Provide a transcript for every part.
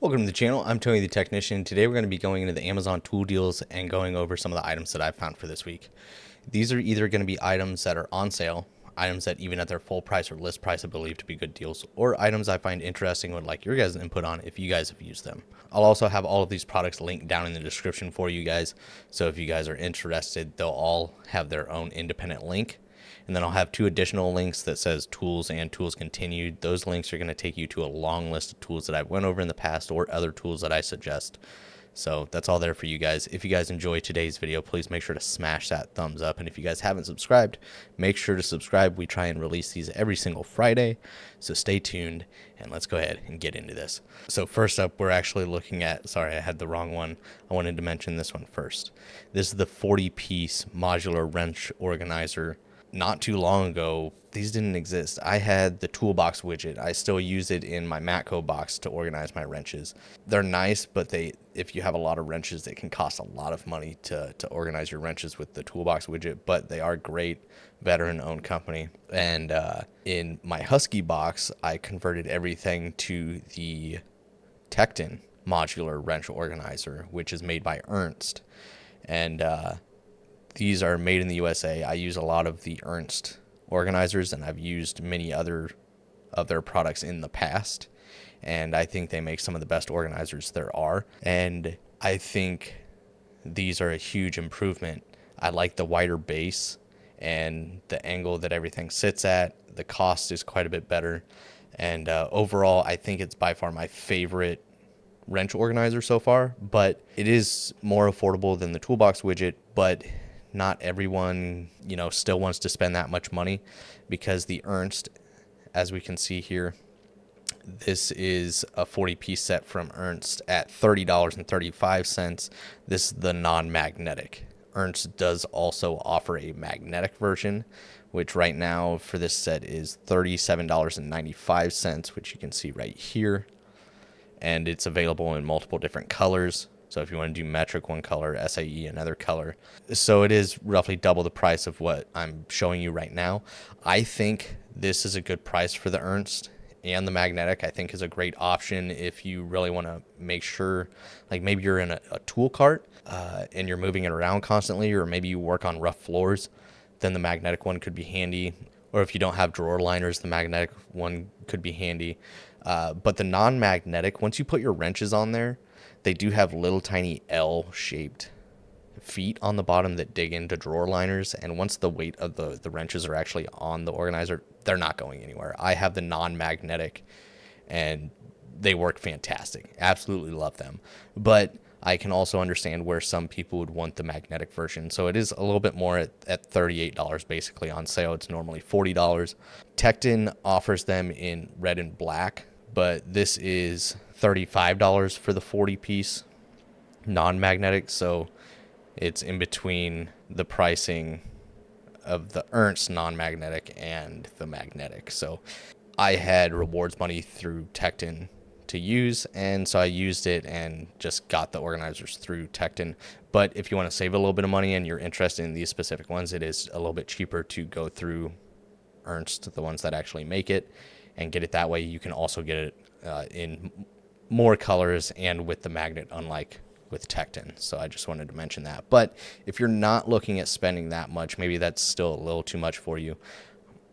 Welcome to the channel. I'm Tony the Technician. Today we're going to be going into the Amazon tool deals and going over some of the items that I've found for this week. These are either going to be items that are on sale, items that even at their full price or list price I believe to be good deals, or items I find interesting and would like your guys' input on if you guys have used them. I'll also have all of these products linked down in the description for you guys, so if you guys are interested, they'll all have their own independent link. And then I'll have two additional links that says tools and tools continued. Those links are going to take you to a long list of tools that I've went over in the past or other tools that I suggest. So that's all there for you guys. If you guys enjoy today's video, please make sure to smash that thumbs up. And if you guys haven't subscribed, make sure to subscribe. We try and release these every single Friday. So stay tuned and let's go ahead and get into this. So first up, we're actually looking at, sorry, I had the wrong one. I wanted to mention this one first. This is the 40-piece modular wrench organizer. Not too long ago, these didn't exist. I had the toolbox widget. I still use it in my Matco box to organize my wrenches. They're nice, but if you have a lot of wrenches, it can cost a lot of money to organize your wrenches with the toolbox widget, but they are great, veteran-owned company. And in my Husky box, I converted everything to the Tekton modular wrench organizer, which is made by Ernst. And these are made in the USA. I use a lot of the Ernst organizers, and I've used many other of their products in the past. And I think they make some of the best organizers there are. And I think these are a huge improvement. I like the wider base and the angle that everything sits at. The cost is quite a bit better. And overall, I think it's by far my favorite wrench organizer so far. But it is more affordable than the toolbox widget, but not everyone, still wants to spend that much money because the Ernst, as we can see here, this is a 40-piece set from Ernst at $30.35. This is the non-magnetic. Ernst does also offer a magnetic version, which right now for this set is $37.95, which you can see right here. And it's available in multiple different colors. So if you want to do metric one color, SAE another color. So it is roughly double the price of what I'm showing you right now. I think this is a good price for the Ernst, and the magnetic I think is a great option if you really want to make sure, like maybe you're in a tool cart and you're moving it around constantly, or maybe you work on rough floors, then the magnetic one could be handy. Or if you don't have drawer liners, the magnetic one could be handy. But the non-magnetic, once you put your wrenches on there, they do have little tiny L-shaped feet on the bottom that dig into drawer liners. And once the weight of the wrenches are actually on the organizer, they're not going anywhere. I have the non-magnetic, and they work fantastic. Absolutely love them. But I can also understand where some people would want the magnetic version. So it is a little bit more at $38 basically on sale. It's normally $40. Tekton offers them in red and black, but this is $35 for the 40-piece non-magnetic. So it's in between the pricing of the Ernst non-magnetic and the magnetic. So I had rewards money through Tekton to use, and so I used it and just got the organizers through Tekton. But if you want to save a little bit of money and you're interested in these specific ones, it is a little bit cheaper to go through Ernst, the ones that actually make it, and get it that way. You can also get it in more colors and with the magnet, unlike with Tekton. So I just wanted to mention that. But if you're not looking at spending that much, maybe that's still a little too much for you.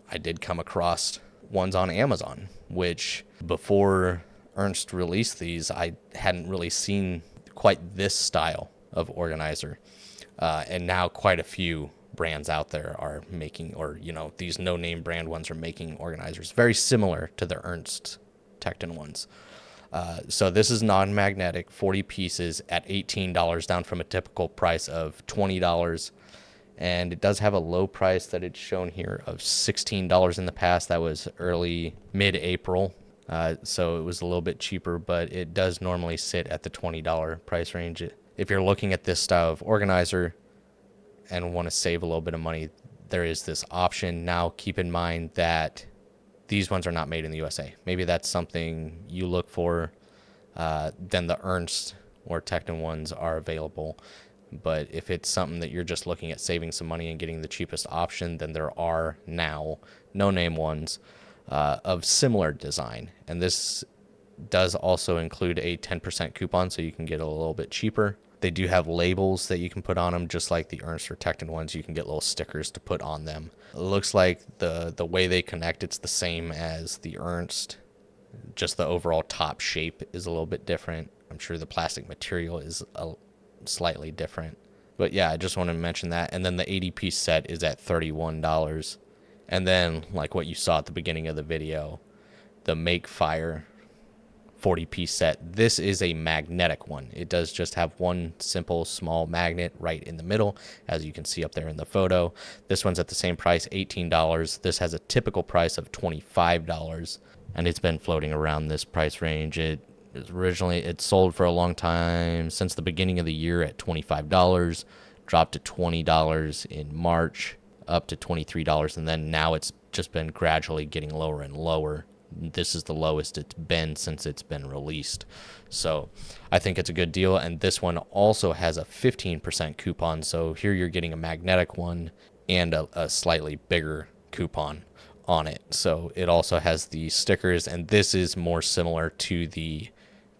I did come across ones on Amazon, which before Ernst released these, I hadn't really seen quite this style of organizer. And now quite a few brands out there are making, or, these no-name brand ones are making organizers very similar to the Ernst Tekton ones. So this is non-magnetic, 40 pieces at $18, down from a typical price of $20. And it does have a low price that it's shown here of $16 in the past. That was mid-April. So it was a little bit cheaper, but it does normally sit at the $20 price range. If you're looking at this style of organizer and want to save a little bit of money, there is this option. Now, keep in mind that these ones are not made in the USA. Maybe that's something you look for. Then the Ernst or Tekton ones are available. But if it's something that you're just looking at saving some money and getting the cheapest option, then there are now no-name ones of similar design. And this does also include a 10% coupon, so you can get a little bit cheaper. They do have labels that you can put on them, just like the Ernst or Tekton ones. You can get little stickers to put on them. It looks like the way they connect, it's the same as the Ernst. Just the overall top shape is a little bit different. I'm sure the plastic material is slightly different. But yeah, I just want to mention that. And then the 80-piece set is at $31. And then, like what you saw at the beginning of the video, the Make Fire 40-piece set. This is a magnetic one. It does just have one simple small magnet right in the middle, as you can see up there in the photo. This one's at the same price, $18. This has a typical price of $25, and it's been floating around this price range. It sold for a long time, since the beginning of the year, at $25, dropped to $20 in March, up to $23, and then now it's just been gradually getting lower and lower. This is the lowest it's been since it's been released. So I think it's a good deal. And this one also has a 15% coupon. So here you're getting a magnetic one and a slightly bigger coupon on it. So it also has the stickers, and this is more similar to the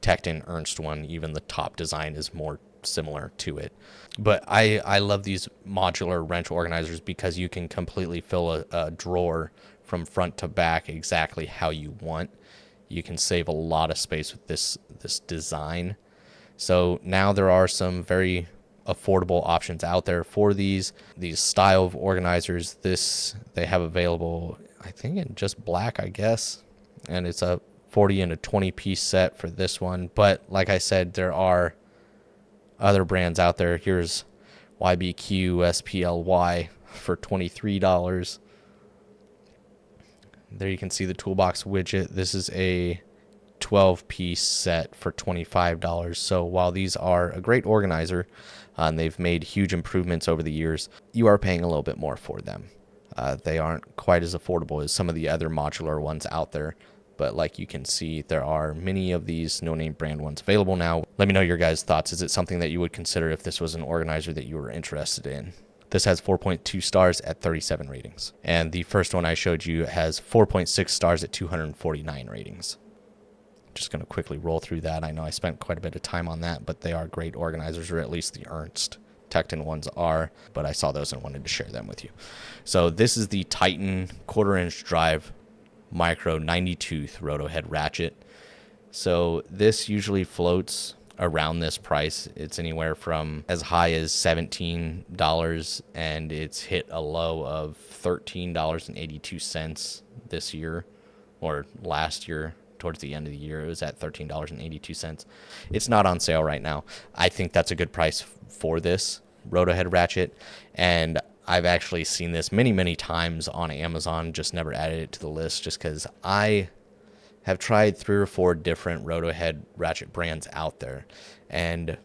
Tekton Ernst one. Even the top design is more similar to it. But I love these modular wrench organizers because you can completely fill a drawer from front to back exactly how you want. You can save a lot of space with this design. So now there are some very affordable options out there for these style of organizers. They have available, I think, in just black, I guess. And it's a 40 and a 20-piece set for this one. But like I said, there are other brands out there. Here's YBQ SPLY for $23. There you can see the toolbox widget. This is a 12-piece set for $25. So while these are a great organizer, and they've made huge improvements over the years, you are paying a little bit more for them. They aren't quite as affordable as some of the other modular ones out there. But like you can see, there are many of these no-name brand ones available now. Let me know your guys' thoughts. Is it something that you would consider if this was an organizer that you were interested in? This has 4.2 stars at 37 ratings. And the first one I showed you has 4.6 stars at 249 ratings. Just going to quickly roll through that. I know I spent quite a bit of time on that, but they are great organizers, or at least the Ernst. Tekton ones are, but I saw those and wanted to share them with you. So this is the Titan 1/4-inch drive micro 90 tooth roto head ratchet. So this usually floats around this price. It's anywhere from as high as $17, and it's hit a low of $13.82 this year, or last year. Towards the end of the year, it was at $13.82. It's not on sale right now. I think that's a good price for this roto head ratchet, and I've actually seen this many times on Amazon, just never added it to the list just because I have tried 3 or 4 different roto head ratchet brands out there and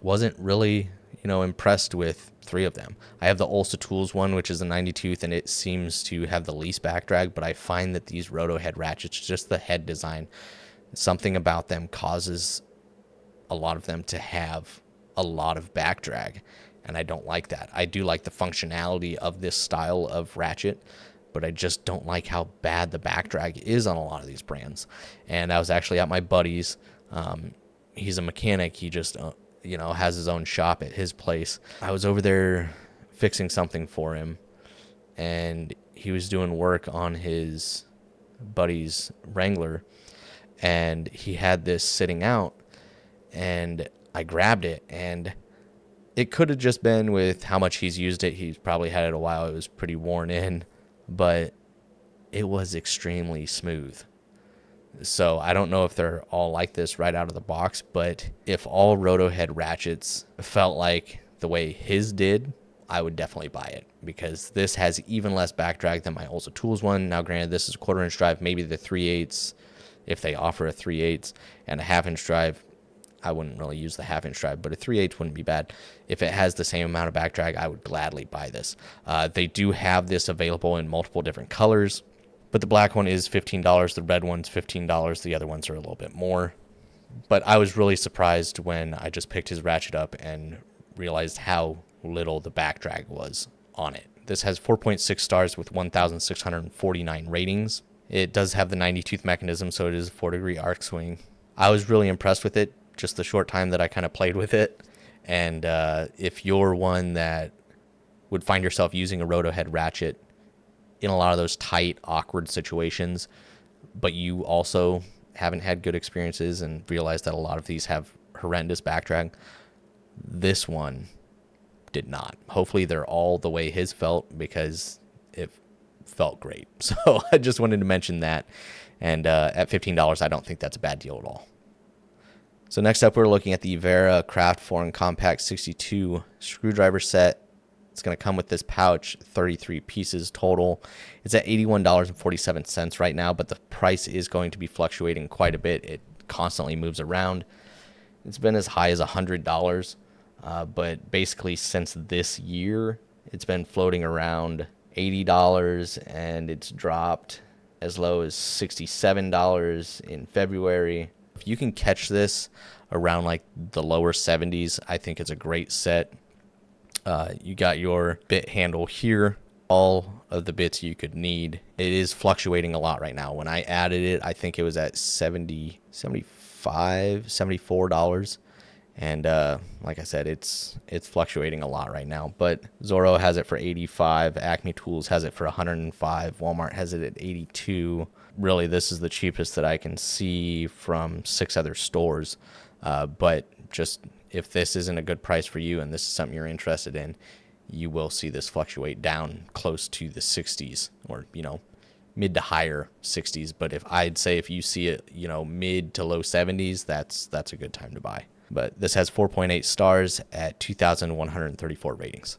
wasn't really, impressed with 3 of them. I have the Ulsa Tools one, which is a 90 tooth, and it seems to have the least back drag, but I find that these roto head ratchets, just the head design, something about them causes a lot of them to have a lot of back drag. And I don't like that. I do like the functionality of this style of ratchet, but I just don't like how bad the back drag is on a lot of these brands. And I was actually at my buddy's. He's a mechanic. He just, has his own shop at his place. I was over there fixing something for him, and he was doing work on his buddy's Wrangler, and he had this sitting out, and I grabbed it, and it could have just been with how much he's used it. He's probably had it a while. It was pretty worn in, but it was extremely smooth. So I don't know if they're all like this right out of the box, but if all roto head ratchets felt like the way his did, I would definitely buy it, because this has even less back drag than my Ulsa Tools one. Now, granted, this is a 1/4-inch drive, maybe the 3/8, if they offer a 3/8, and a 1/2-inch drive. I wouldn't really use the 1/2-inch drive, but a 3/8 wouldn't be bad. If it has the same amount of back drag, I would gladly buy this. They do have this available in multiple different colors, but the black one is $15. The red one's $15. The other ones are a little bit more. But I was really surprised when I just picked his ratchet up and realized how little the back drag was on it. This has 4.6 stars with 1,649 ratings. It does have the 90 tooth mechanism, so it is a 4-degree arc swing. I was really impressed with it just the short time that I kind of played with it. And if you're one that would find yourself using a roto head ratchet in a lot of those tight, awkward situations, but you also haven't had good experiences and realize that a lot of these have horrendous backdrag, this one did not. Hopefully they're all the way his felt, because it felt great. So I just wanted to mention that. And at $15, I don't think that's a bad deal at all. So next up, we're looking at the Wera Craft Foreign Compact 62 screwdriver set. It's going to come with this pouch, 33 pieces total. It's at $81.47 right now, but the price is going to be fluctuating quite a bit. It constantly moves around. It's been as high as $100, but basically since this year, it's been floating around $80, and it's dropped as low as $67 in February. If you can catch this around like the lower 70s, I think it's a great set. You got your bit handle here, all of the bits you could need. It is fluctuating a lot right now. When I added it, I think it was at $75, $74. And like I said, it's fluctuating a lot right now. But Zorro has it for $85, Acme Tools has it for $105, Walmart has it at $82. Really, this is the cheapest that I can see from 6 other stores. But just if this isn't a good price for you and this is something you're interested in, you will see this fluctuate down close to the 60s, or, mid to higher 60s. But I'd say if you see it, mid to low 70s, that's a good time to buy. But this has 4.8 stars at 2,134 ratings.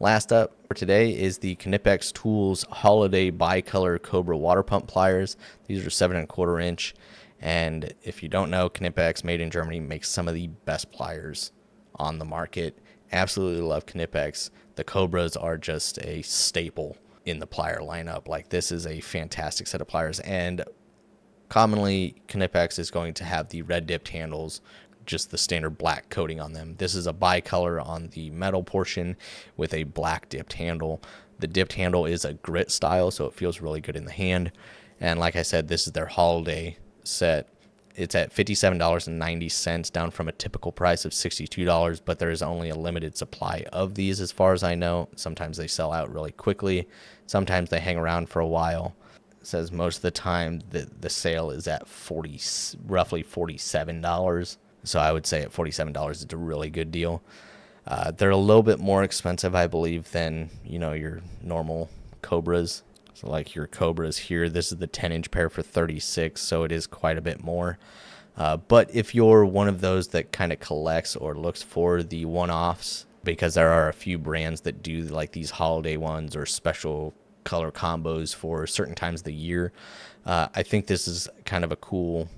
Last up for today is the Knipex Tools Holiday Bicolor Cobra Water Pump Pliers. These are 7¼ inch. And if you don't know, Knipex, made in Germany, makes some of the best pliers on the market. Absolutely love Knipex. The Cobras are just a staple in the plier lineup. Like, this is a fantastic set of pliers. And commonly, Knipex is going to have the red dipped handles, just the standard black coating on them. This is a bicolor on the metal portion with a black dipped handle. The dipped handle is a grit style, so it feels really good in the hand. And like I said, this is their holiday set. It's at $57.90, down from a typical price of $62, but there is only a limited supply of these as far as I know. Sometimes they sell out really quickly. Sometimes they hang around for a while. It says most of the time that the sale is at roughly $47. So I would say at $47, it's a really good deal. They're a little bit more expensive, I believe, than, your normal Cobras. So like your Cobras here, this is the 10-inch pair for $36, so it is quite a bit more. But if you're one of those that kind of collects or looks for the one-offs, because there are a few brands that do like these holiday ones or special color combos for certain times of the year, I think this is kind of a cool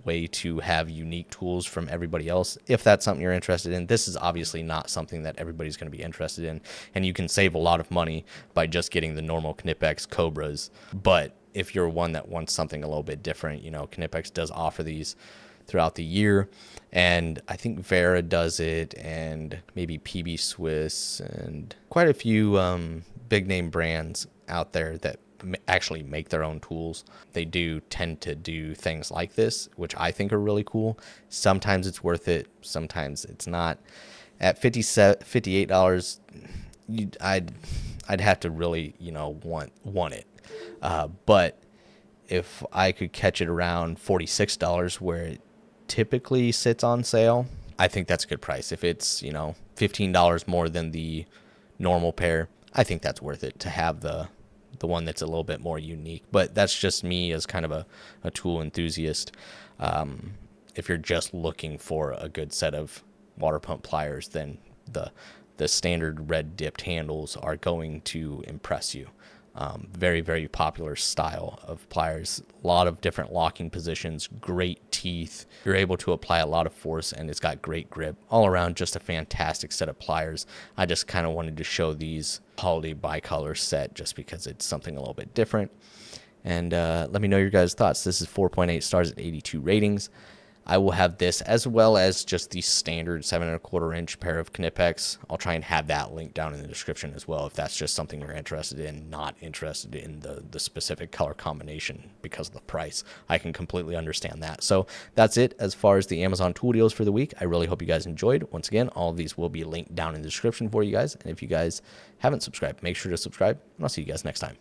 way to have unique tools from everybody else. If that's something you're interested in, this is obviously not something that everybody's going to be interested in, and you can save a lot of money by just getting the normal Knipex Cobras. But if you're one that wants something a little bit different, Knipex does offer these throughout the year, and I think Wera does it, and maybe PB Swiss, and quite a few big name brands out there that actually make their own tools. They do tend to do things like this, which I think are really cool. Sometimes it's worth it, sometimes it's not. At $58, I'd have to really want it. But if I could catch it around $46, where it typically sits on sale, I think that's a good price. If it's $15 more than the normal pair, I think that's worth it to have the one that's a little bit more unique. But that's just me as kind of a tool enthusiast. If you're just looking for a good set of water pump pliers, then the standard red dipped handles are going to impress you. Very, very popular style of pliers. A lot of different locking positions, great teeth. You're able to apply a lot of force, and it's got great grip. All around, just a fantastic set of pliers. I just kind of wanted to show these holiday bicolor set just because it's something a little bit different. And let me know your guys' thoughts. This is 4.8 stars at 82 ratings. I will have this as well as just the standard 7¼ inch pair of Knipex. I'll try and have that linked down in the description as well if that's just something you're interested in, not interested in the specific color combination because of the price. I can completely understand that. So that's it as far as the Amazon tool deals for the week. I really hope you guys enjoyed. Once again, all of these will be linked down in the description for you guys. And if you guys haven't subscribed, make sure to subscribe, and I'll see you guys next time.